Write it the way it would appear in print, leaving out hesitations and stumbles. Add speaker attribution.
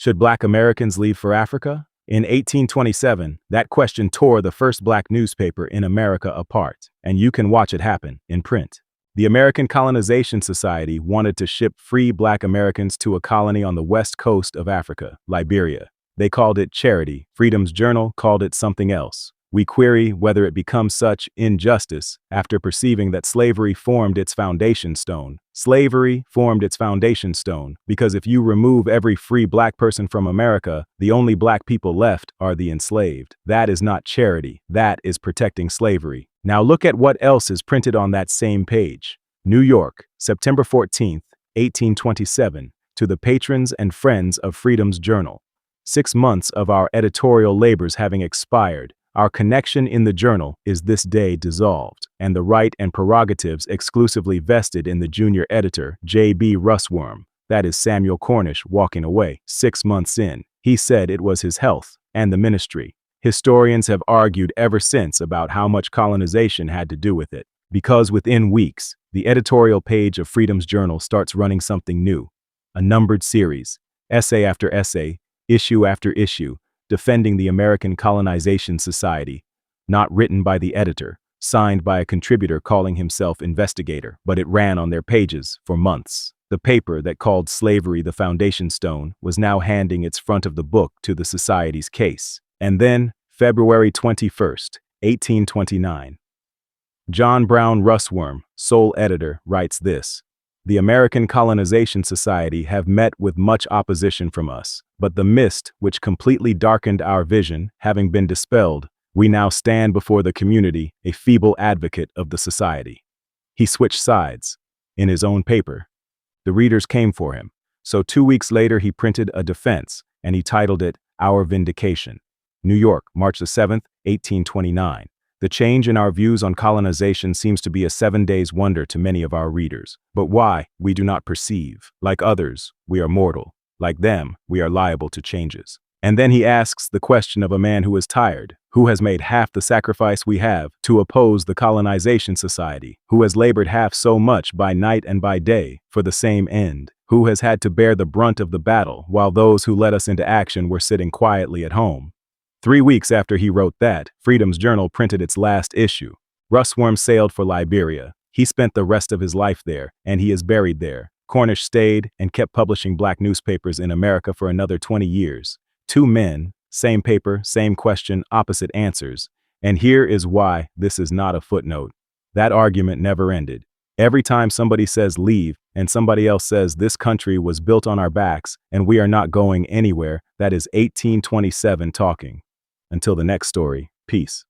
Speaker 1: Should Black Americans leave for Africa? In 1827, that question tore the first Black newspaper in America apart, and you can watch it happen in print. The American Colonization Society wanted to ship free Black Americans to a colony on the west coast of Africa, Liberia. They called it charity. Freedom's Journal called it something else. We query whether it becomes such injustice after perceiving that slavery formed its foundation stone. Slavery formed its foundation stone because if you remove every free Black person from America, the only Black people left are the enslaved. That is not charity. That is protecting slavery. Now look at what else is printed on that same page. New York, September 14th, 1827, to the patrons and friends of Freedom's Journal. 6 months of our editorial labors having expired, our connection in the journal is this day dissolved, and the right and prerogatives exclusively vested in the junior editor, J.B. Russwurm. That is Samuel Cornish walking away. 6 months in, he said it was his health and the ministry. Historians have argued ever since about how much colonization had to do with it, because within weeks, the editorial page of Freedom's Journal starts running something new. A numbered series, essay after essay, issue after issue, defending the American Colonization Society, not written by the editor, signed by a contributor calling himself investigator, but it ran on their pages for months. The paper that called slavery the foundation stone was now handing its front of the book to the society's case. And then, February 21st, 1829. John Brown Russwurm, sole editor, writes this: "The American Colonization Society have met with much opposition from us, but the mist which completely darkened our vision having been dispelled, we now stand before the community a feeble advocate of the society." He switched sides. In his own paper. The readers came for him, so 2 weeks later he printed a defense, and he titled it "Our Vindication." New York, March the 7th, 1829. The change in our views on colonization seems to be a 7 days wonder to many of our readers. But why, we do not perceive. Like others, we are mortal. Like them, we are liable to changes. And then he asks the question of a man who is tired, who has made half the sacrifice we have to oppose the Colonization Society, who has labored half so much by night and by day for the same end, who has had to bear the brunt of the battle while those who led us into action were sitting quietly at home. 3 weeks after he wrote that, Freedom's Journal printed its last issue. Russwurm sailed for Liberia. He spent the rest of his life there, and he is buried there. Cornish stayed and kept publishing Black newspapers in America for another 20 years. 2 men, same paper, same question, opposite answers. And here is why this is not a footnote. That argument never ended. Every time somebody says leave, and somebody else says this country was built on our backs, and we are not going anywhere, that is 1827 talking. Until the next story, peace.